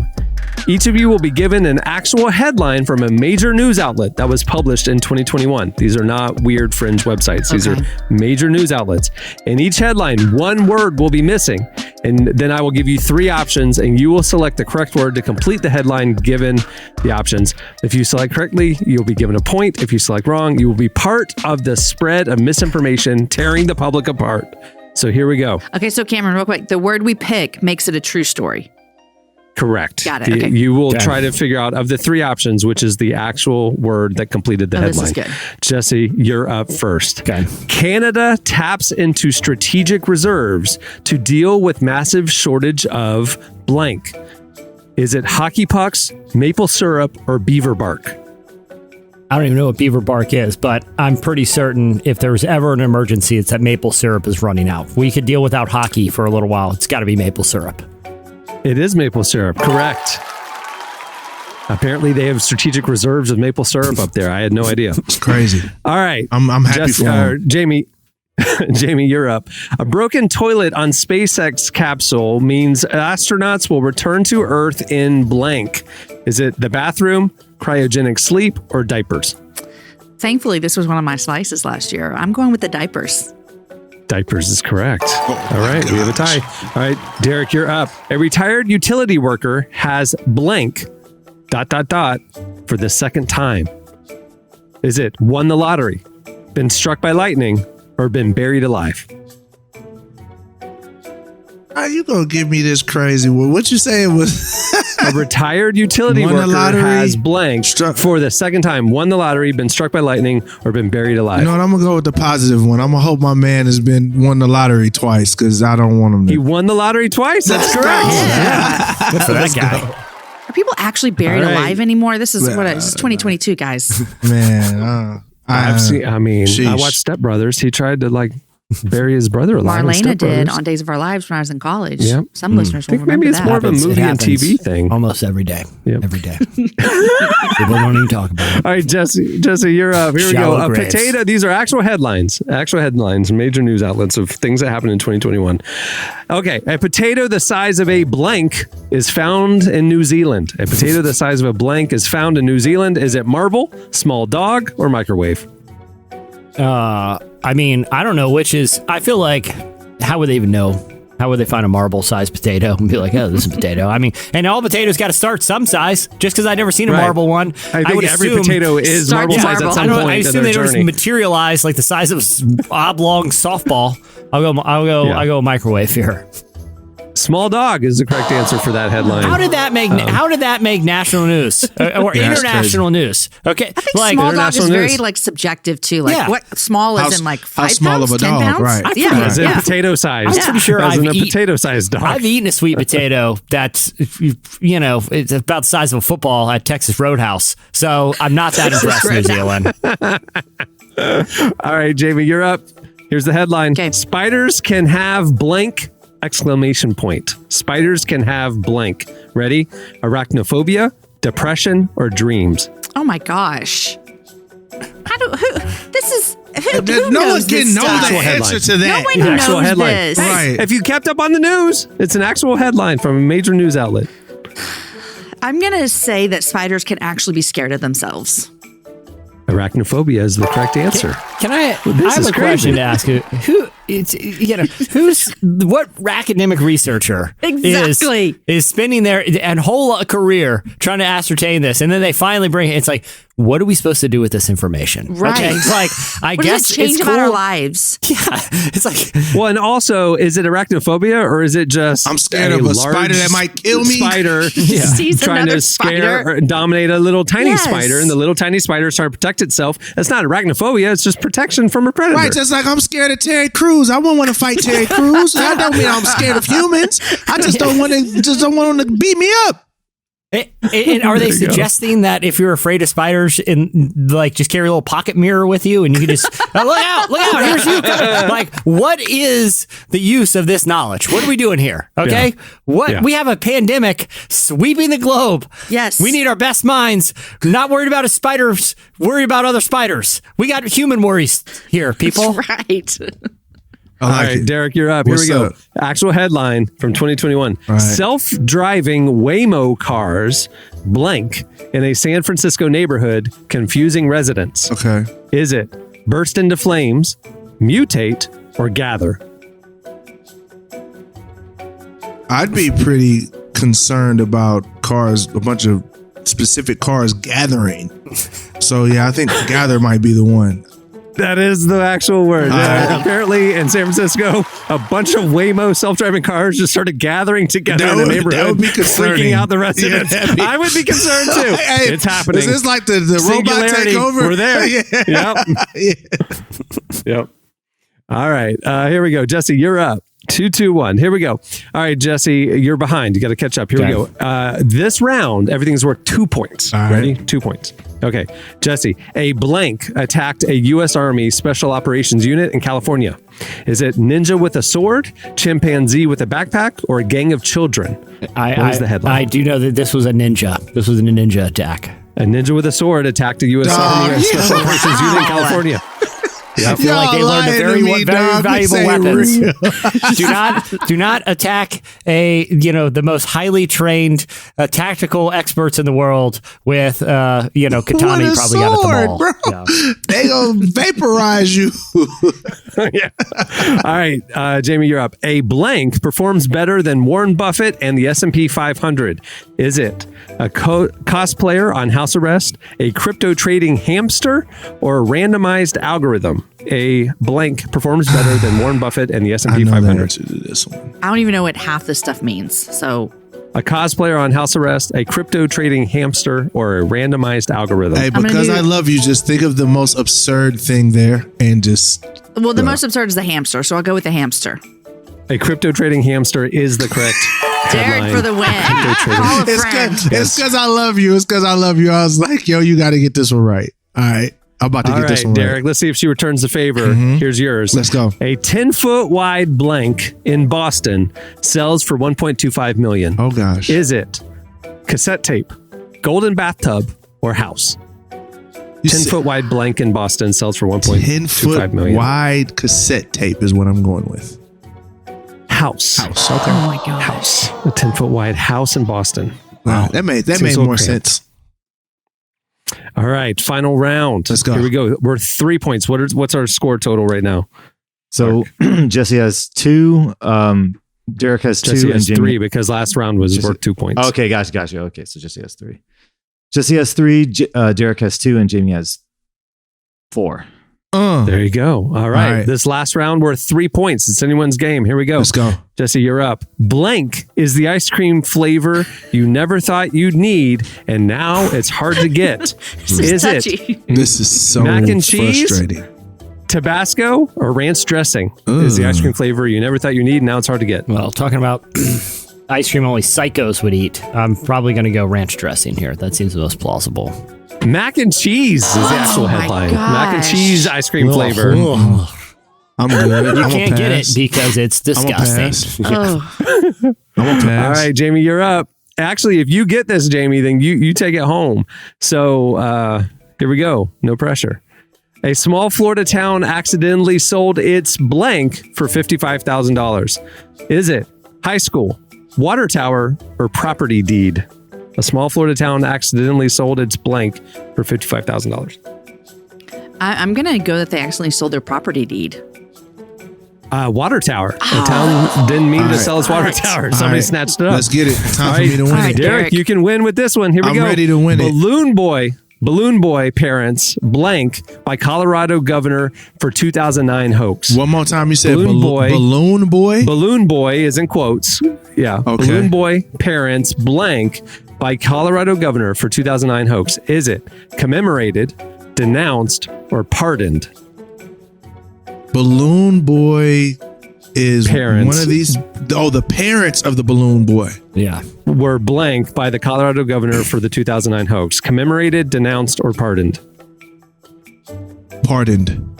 Speaker 2: each of you will be given an actual headline from a major news outlet that was published in 2021. These are not weird fringe websites. These are major news outlets. In each headline, one word will be missing. And then I will give you 3 options, and you will select the correct word to complete the headline given the options. If you select correctly, you'll be given a point. If you select wrong, you will be part of the spread of misinformation, tearing the public apart. So here we go.
Speaker 4: Okay, so Cameron, real quick, the word we pick makes it a true story.
Speaker 2: Correct.
Speaker 4: Got it. Okay.
Speaker 2: You will try to figure out of the 3 options, which is the actual word that completed the headline.
Speaker 4: This is good.
Speaker 2: Jesse, you're up first.
Speaker 3: Okay.
Speaker 2: Canada taps into strategic reserves to deal with massive shortage of blank. Is it hockey pucks, maple syrup, or beaver bark?
Speaker 3: I don't even know what beaver bark is, but I'm pretty certain if there's ever an emergency, it's that maple syrup is running out. We could deal without hockey for a little while. It's got to be maple syrup.
Speaker 2: It is maple syrup. Correct. Apparently, they have strategic reserves of maple syrup up there. I had no idea.
Speaker 5: It's crazy.
Speaker 2: All right.
Speaker 5: I'm happy for him.
Speaker 2: Jamie, you're up. A broken toilet on SpaceX capsule means astronauts will return to Earth in blank. Is it the bathroom, cryogenic sleep, or diapers?
Speaker 4: Thankfully, this was one of my slices last year. I'm going with the diapers.
Speaker 2: Diapers is correct. All right, we have a tie. All right, Derek, you're up. A retired utility worker has blank ... for the second time. Is it won the lottery, been struck by lightning, or been buried alive?
Speaker 5: How you gonna give me this crazy one? What you say it was?
Speaker 2: A retired utility
Speaker 5: Won the
Speaker 2: worker
Speaker 5: lottery,
Speaker 2: has blank for the second time, won the lottery, been struck by lightning, or been buried alive.
Speaker 5: You know what? I'm gonna go with the positive one. I'm gonna hope my man has won the lottery twice because I don't want him to.
Speaker 2: He won the lottery twice. That's correct.
Speaker 4: Yeah.
Speaker 3: Good for that guy.
Speaker 4: Are people actually buried alive anymore? This is this is 2022, guys.
Speaker 5: Man,
Speaker 2: I've seen. I mean,
Speaker 5: sheesh.
Speaker 2: I watched Step Brothers. He tried to bury his brother alive.
Speaker 4: Marlena did on Days of Our Lives when I was in college.
Speaker 2: Yep.
Speaker 4: Some listeners will remember
Speaker 2: maybe it's
Speaker 4: that.
Speaker 2: more of a movie and TV thing.
Speaker 3: Almost every day.
Speaker 2: Yep.
Speaker 3: Every day. People don't even talk about it.
Speaker 2: All right, Jesse, you're up. Here
Speaker 3: Shallow
Speaker 2: we go. A
Speaker 3: graves.
Speaker 2: potato. These are actual headlines, major news outlets of things that happened in 2021. Okay, a potato the size of a blank is found in New Zealand. A potato the size of a blank is found in New Zealand. Is it marble, small dog, or microwave?
Speaker 3: I mean, I don't know which is. I feel like, how would they even know? How would they find a marble-sized potato and be like, "Oh, this is a potato"? I mean, and all potatoes got to start some size. Just because I've never seen a marble one,
Speaker 2: I think
Speaker 3: would
Speaker 2: every
Speaker 3: assume
Speaker 2: potato is marble size at some point.
Speaker 3: I assume they don't materialize like the size of an oblong softball. I'll go microwave here.
Speaker 2: Small dog is the correct answer for that headline.
Speaker 3: How did that make national news or international news? Okay,
Speaker 4: I think small dog is very subjective too. Like what small is in 5 pounds,
Speaker 5: small of a
Speaker 4: 10
Speaker 5: dog,
Speaker 4: pounds?
Speaker 5: right?
Speaker 2: As in potato size.
Speaker 3: I'm pretty sure
Speaker 2: as in a potato-sized dog.
Speaker 3: I've eaten a sweet potato that's it's about the size of a football at Texas Roadhouse. So I'm not that impressed, New Zealand.
Speaker 2: All right, Jamie, you're up. Here's the headline.
Speaker 4: Okay.
Speaker 2: Spiders can have blank ! Spiders can have blank. Ready? Arachnophobia, depression, or dreams?
Speaker 4: Oh my gosh. Who
Speaker 5: no one
Speaker 4: knows
Speaker 5: can
Speaker 4: this
Speaker 5: know
Speaker 4: stuff?
Speaker 5: the answer to that.
Speaker 4: No one knows this.
Speaker 5: Right.
Speaker 2: If you kept up on the news, it's an actual headline from a major news outlet.
Speaker 4: I'm going to say that spiders can actually be scared of themselves.
Speaker 2: Arachnophobia is the correct answer.
Speaker 3: Can I have a question to ask you. What academic researcher is spending their whole career trying to ascertain this, and then they finally bring it. It's like, what are we supposed to do with this information?
Speaker 4: Right.
Speaker 3: Okay. It's like, I
Speaker 4: what
Speaker 3: guess
Speaker 4: does it change
Speaker 3: it's
Speaker 4: about
Speaker 3: cool.
Speaker 4: our lives?
Speaker 3: Yeah. It's like,
Speaker 2: well, and also, is it arachnophobia or is it just
Speaker 5: I'm scared of a spider that might kill me?
Speaker 2: Spider trying to scare or dominate a little tiny spider, and the little tiny spider is trying to protect itself. That's not arachnophobia; it's just protection from a predator.
Speaker 5: Right, just like I'm scared of Terry Crews Crews. I wouldn't want to fight Terry Crews. That don't mean I'm scared of humans. I just don't want them to beat me up.
Speaker 3: And are they suggesting that if you're afraid of spiders, just carry a little pocket mirror with you, and you can just look out, here's you. Like, what is the use of this knowledge? What are we doing here? Okay, we have a pandemic sweeping the globe.
Speaker 4: Yes,
Speaker 3: we need our best minds. Not worried about spiders. Worry about other spiders. We got human worries here, people.
Speaker 4: That's right.
Speaker 2: All right, Derek, you're up. Here we go. Actual headline from 2021. Right. Self-driving Waymo cars blank in a San Francisco neighborhood, confusing residents.
Speaker 5: Okay.
Speaker 2: Is it burst into flames, mutate, or gather?
Speaker 5: I'd be pretty concerned about cars, a bunch of specific cars gathering. So, yeah, I think gather might be the one.
Speaker 2: That is the actual word. Apparently, in San Francisco, a bunch of Waymo self-driving cars just started gathering together in the neighborhood.
Speaker 5: That would be concerning.
Speaker 2: Freaking out the residents. Yeah, I would be concerned too.
Speaker 5: Hey,
Speaker 2: it's happening.
Speaker 5: Is this like the robot takeover?
Speaker 2: We're there. Yep. All right. Here we go. Jesse, you're up. 2-2-1. Here we go. All right, Jesse, you're behind. You got to catch up. Here we go. This round, everything's worth 2 points. Ready? 2 points. Okay. Jesse, a blank attacked a U.S. Army Special Operations Unit in California. Is it ninja with a sword, chimpanzee with a backpack, or a gang of children? What is the headline?
Speaker 3: I do know that this was a ninja. This was a ninja attack.
Speaker 2: A ninja with a sword attacked a U.S. Army Special Operations Unit in California.
Speaker 3: I feel like they learned very valuable weapons. Do not attack the most highly trained tactical experts in the world with katana you probably got at the mall.
Speaker 5: Bro. Yeah. They gonna vaporize you.
Speaker 2: All right, Jamie, you're up. A blank performs better than Warren Buffett and the S&P 500. Is it a cosplayer on house arrest, a crypto trading hamster, or a randomized algorithm? A blank performs better than Warren Buffett and the S&P 500.
Speaker 5: This one.
Speaker 4: I don't even know what half this stuff means. So,
Speaker 2: a cosplayer on house arrest, a crypto trading hamster, or a randomized algorithm.
Speaker 5: Hey, because I love you, just think of the most absurd thing there and just.
Speaker 4: Well, the most absurd is the hamster, so I'll go with the hamster.
Speaker 2: A crypto trading hamster is the correct
Speaker 4: Derek for the win.
Speaker 5: It's because I love you. It's because I love you. I was like, yo, you got to get this one right. All right. I'm about to get this one
Speaker 2: Derek,
Speaker 5: right.
Speaker 2: let's see if she returns the favor. Here's yours.
Speaker 5: Let's go.
Speaker 2: A 10-foot wide blank in Boston sells for $1.25 million.
Speaker 5: Oh, gosh.
Speaker 2: Is it cassette tape, golden bathtub, or house? 10-foot wide blank in Boston sells for $1.25 million.
Speaker 5: 10-foot wide cassette tape is what I'm going with.
Speaker 2: House.
Speaker 5: Okay.
Speaker 4: Oh, my God.
Speaker 2: House. A 10-foot wide house in Boston.
Speaker 5: Wow. That made more sense.
Speaker 2: All right, final round.
Speaker 5: Let's go.
Speaker 2: Here we go. We're 3 points. What's our score total right now?
Speaker 11: So Jesse has 2. Derek has 2.
Speaker 2: Jesse has
Speaker 11: and Jamie
Speaker 2: 3 because last round was worth 2 points.
Speaker 11: Okay, gotcha. Okay, so Jesse has 3. Jesse has 3. Derek has 2, and Jamie has 4.
Speaker 2: There you go. All right. This last round worth 3 points. It's anyone's game. Here we go.
Speaker 5: Let's go.
Speaker 2: Jesse, you're up. Blank is the ice cream flavor you never thought you'd need, and now it's hard to get.
Speaker 4: This
Speaker 5: is so
Speaker 2: mac and cheese,
Speaker 5: frustrating.
Speaker 2: Tabasco, or ranch dressing is the ice cream flavor you never thought you need, and now it's hard to get.
Speaker 3: Well, talking about ice cream only psychos would eat, I'm probably going to go ranch dressing here. That seems the most plausible.
Speaker 2: Mac and cheese is the actual headline. Mac and cheese ice cream flavor.
Speaker 5: I'm good.
Speaker 3: You can't get it because it's disgusting.
Speaker 5: I'm gonna pass.
Speaker 2: All right, Jamie, you're up. Actually, if you get this, Jamie, then you take it home. So here we go. No pressure. A small Florida town accidentally sold its blank for $55,000. Is it high school, water tower, or property deed? A small Florida town accidentally sold its blank for $55,000.
Speaker 4: I'm going to go that they accidentally sold their property deed.
Speaker 2: Water tower. The town didn't mean to sell its water tower. Somebody snatched it up.
Speaker 5: Let's get it. Time for me to win it.
Speaker 2: Derek, you can win with this one. Here we go.
Speaker 5: I'm ready to win it.
Speaker 2: Balloon Boy parents blank by Colorado governor for 2009 hoax.
Speaker 5: One more time, you said Balloon Boy?
Speaker 2: Balloon Boy is in quotes. Yeah.
Speaker 5: Okay.
Speaker 2: Balloon Boy parents blank by Colorado governor for 2009 hoax. Is it commemorated, denounced, or pardoned?
Speaker 5: Balloon Boy is
Speaker 2: Parents.
Speaker 5: one of these. Oh, the parents of the Balloon Boy.
Speaker 3: Yeah.
Speaker 2: Were blanked by the Colorado governor for the 2009 hoax. Commemorated, denounced, or pardoned?
Speaker 5: Pardoned.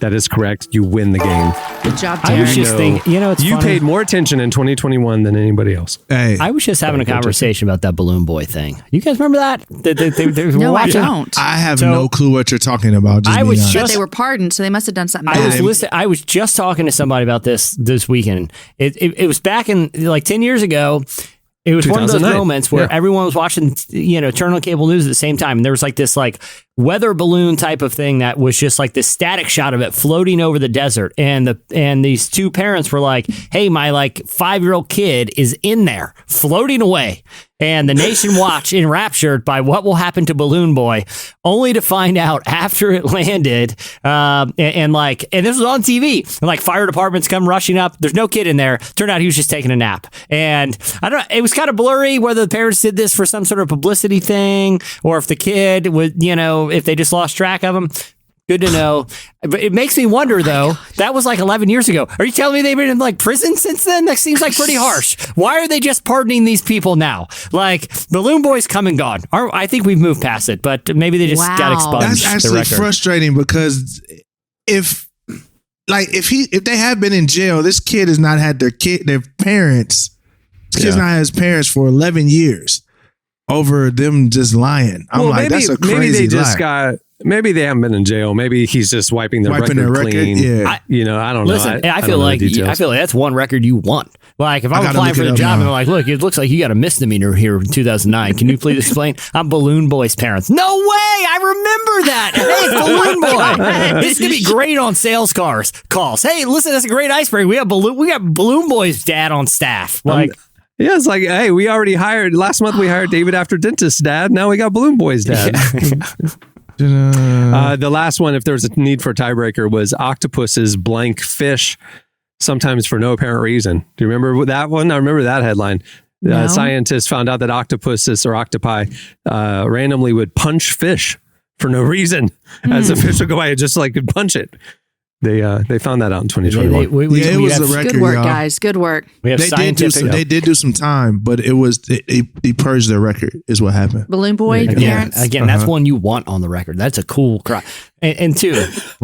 Speaker 2: That is correct. You win the game.
Speaker 4: Good job,
Speaker 3: I was
Speaker 4: Darren.
Speaker 3: just thinking, it's
Speaker 2: You
Speaker 3: funny.
Speaker 2: paid more attention in 2021 than anybody else.
Speaker 5: Hey,
Speaker 3: I was just having a conversation about that Balloon Boy thing. You guys remember that? They were
Speaker 4: No, I
Speaker 3: watching-
Speaker 4: don't.
Speaker 5: I have
Speaker 3: So-
Speaker 5: no clue what you're talking about. Just
Speaker 3: I
Speaker 5: being
Speaker 3: was
Speaker 5: honest.
Speaker 4: But they were pardoned, so they must have done something
Speaker 3: I
Speaker 4: bad.
Speaker 3: I was just talking to somebody about this weekend. It was back in like 10 years ago. It was one of those
Speaker 2: 2009.
Speaker 3: moments where everyone was watching, turn on cable news at the same time. And there was like this like weather balloon type of thing that was just like this static shot of it floating over the desert. And these two parents were like, hey, my like 5-year-old kid is in there floating away. And the nation watched enraptured by what will happen to Balloon Boy, only to find out after it landed, and this was on TV, and like fire departments come rushing up. There's no kid in there. Turned out he was just taking a nap. And I don't know, it was kind of blurry whether the parents did this for some sort of publicity thing or if the kid would, if they just lost track of him. Good to know. But it makes me wonder, though, that was like 11 years ago. Are you telling me they've been in like prison since then? That seems like pretty harsh. Why are they just pardoning these people now? Like, Balloon Boy's come and gone. I think we've moved past it, but maybe they just got expunged.
Speaker 5: That's
Speaker 3: the
Speaker 5: actually
Speaker 3: record.
Speaker 5: frustrating because if they have been in jail, this kid has not had their parents. This kid's not had his parents for 11 years over them just lying. I'm like, that's a crazy
Speaker 2: maybe they just
Speaker 5: lie.
Speaker 2: maybe they haven't been in jail. Maybe he's just wiping their record clean.
Speaker 5: Yeah.
Speaker 2: I don't
Speaker 3: Listen,
Speaker 2: know.
Speaker 3: I feel like that's one record you want. Like if I'm applying for the job and they're like, look, it looks like you got a misdemeanor here in 2009. Can you please explain? I'm Balloon Boy's parents. No way! I remember that. Hey, it's Balloon Boy. This could be great on sales calls. Hey, listen, that's a great icebreaker. We got Balloon Boy's dad on staff. Like.
Speaker 2: Yeah, it's like, hey, we already last month we hired David after dentist dad. Now we got Balloon Boy's dad. The last one, if there was a need for a tiebreaker, was octopuses blank fish, sometimes for no apparent reason. Do you remember that one? I remember that headline.
Speaker 4: No.
Speaker 2: Scientists found out that octopuses or octopi randomly would punch fish for no reason. As the fish would go by, it just like could punch it. They found that out in 2021.
Speaker 5: It was a record.
Speaker 4: Good work,
Speaker 5: y'all.
Speaker 4: guys. Good work.
Speaker 3: We have
Speaker 5: They did do some time, but it was they purged their record. Is what happened.
Speaker 4: Balloon Boy parents.
Speaker 3: Again, that's one you want on the record. That's a cool cry. And two,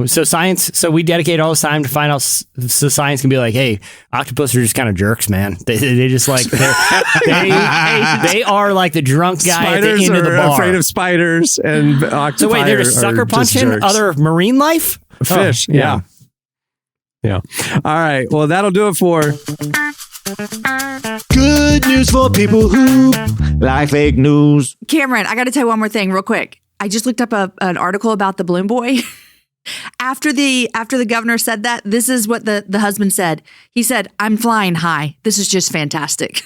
Speaker 3: so science. So we dedicate all this time to find out. So science can be like, hey, octopus are just kind of jerks, man. They just like they are like the drunk guy at the end of the bar.
Speaker 2: Afraid of spiders and octopi.
Speaker 3: So wait, they're just sucker punching other marine life.
Speaker 2: Fish.
Speaker 3: Oh, yeah.
Speaker 2: Yeah. All right. Well, that'll do it for
Speaker 11: Good news for people who like fake news.
Speaker 4: Cameron, I got to tell you one more thing real quick. I just looked up an article about the Balloon Boy. After the governor said that, this is what the husband said. He said, "I'm flying high. This is just fantastic."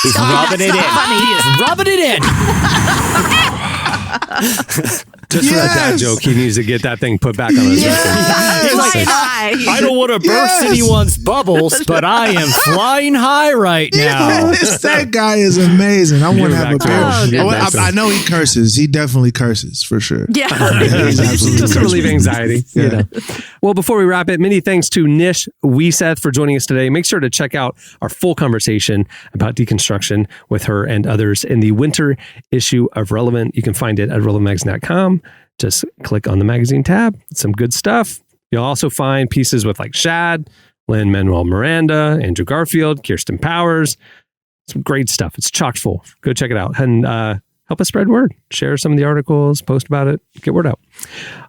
Speaker 3: He's rubbing it in. He is rubbing it in.
Speaker 2: Just for that dad joke, he needs to get that thing put back on his record.
Speaker 3: I don't want to burst anyone's bubbles, but I am flying high right now.
Speaker 5: That guy is amazing. I want to have a
Speaker 2: back to
Speaker 5: beer. I know he curses. He definitely curses for sure.
Speaker 4: Yeah.
Speaker 5: He's absolutely
Speaker 2: Just to relieve anxiety.
Speaker 5: Yeah.
Speaker 2: Well, before we wrap it, many thanks to Nish Weiseth for joining us today. Make sure to check out our full conversation about deconstruction with her and others in the winter issue of Relevant. You can find it at relevantmagazine.com. Just click on the magazine tab. Some good stuff. You'll also find pieces with like Shad, Lin-Manuel Miranda, Andrew Garfield, Kirsten Powers. Some great stuff. It's chock full. Go check it out. And help us spread word. Share some of the articles, post about it, get word out.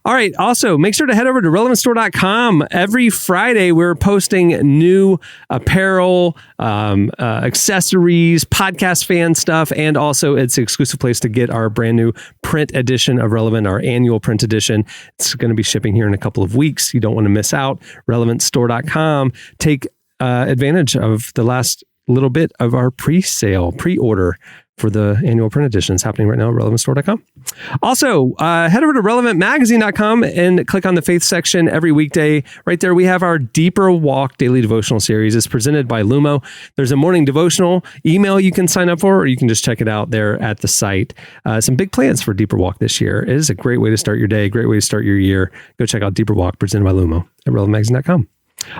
Speaker 2: All right. Also, make sure to head over to relevantstore.com. Every Friday, we're posting new apparel, accessories, podcast fan stuff, and also it's the exclusive place to get our brand new print edition of Relevant, our annual print edition. It's going to be shipping here in a couple of weeks. You don't want to miss out. Relevantstore.com. Take advantage of the last little bit of our pre-order for the annual print editions happening right now at relevantstore.com. Also, head over to relevantmagazine.com and click on the faith section every weekday. Right there, we have our Deeper Walk daily devotional series. It's presented by Lumo. There's a morning devotional email you can sign up for, or you can just check it out there at the site. Some big plans for Deeper Walk this year. It is a great way to start your day, great way to start your year. Go check out Deeper Walk presented by Lumo at relevantmagazine.com.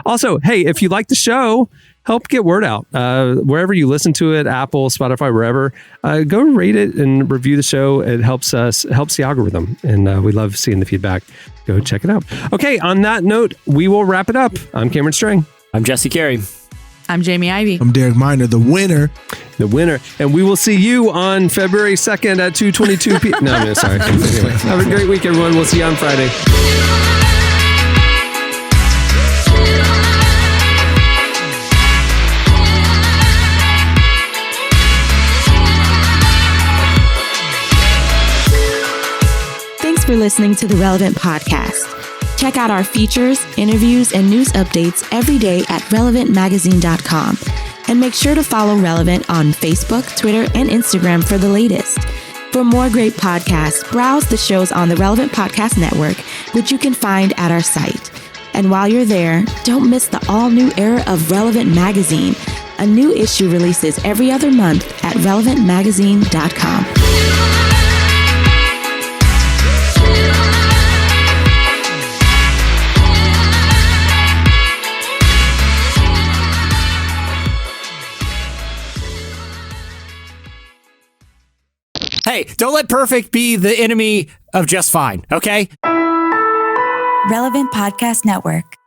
Speaker 2: Also, hey, if you like the show, help get word out. Wherever you listen to it, Apple, Spotify, wherever, go rate it and review the show. It helps the algorithm. And we love seeing the feedback. Go check it out. Okay, on that note, we will wrap it up. I'm Cameron Strang.
Speaker 3: I'm Jesse Carey.
Speaker 4: I'm Jamie Ivey.
Speaker 5: I'm Derek Miner, the winner.
Speaker 2: And we will see you on February 2nd at 2:22 p.m. No, sorry. Anyway, have a great week, everyone. We'll see you on Friday.
Speaker 1: Thanks for listening to the Relevant Podcast. Check out our features, interviews, and news updates every day at relevantmagazine.com. And make sure to follow Relevant on Facebook, Twitter, and Instagram for the latest. For more great podcasts, browse the shows on the Relevant Podcast Network, which you can find at our site. And while you're there, don't miss the all-new era of Relevant Magazine. A new issue releases every other month at relevantmagazine.com.
Speaker 3: Hey, don't let perfect be the enemy of just fine, okay?
Speaker 12: Relevant Podcast Network.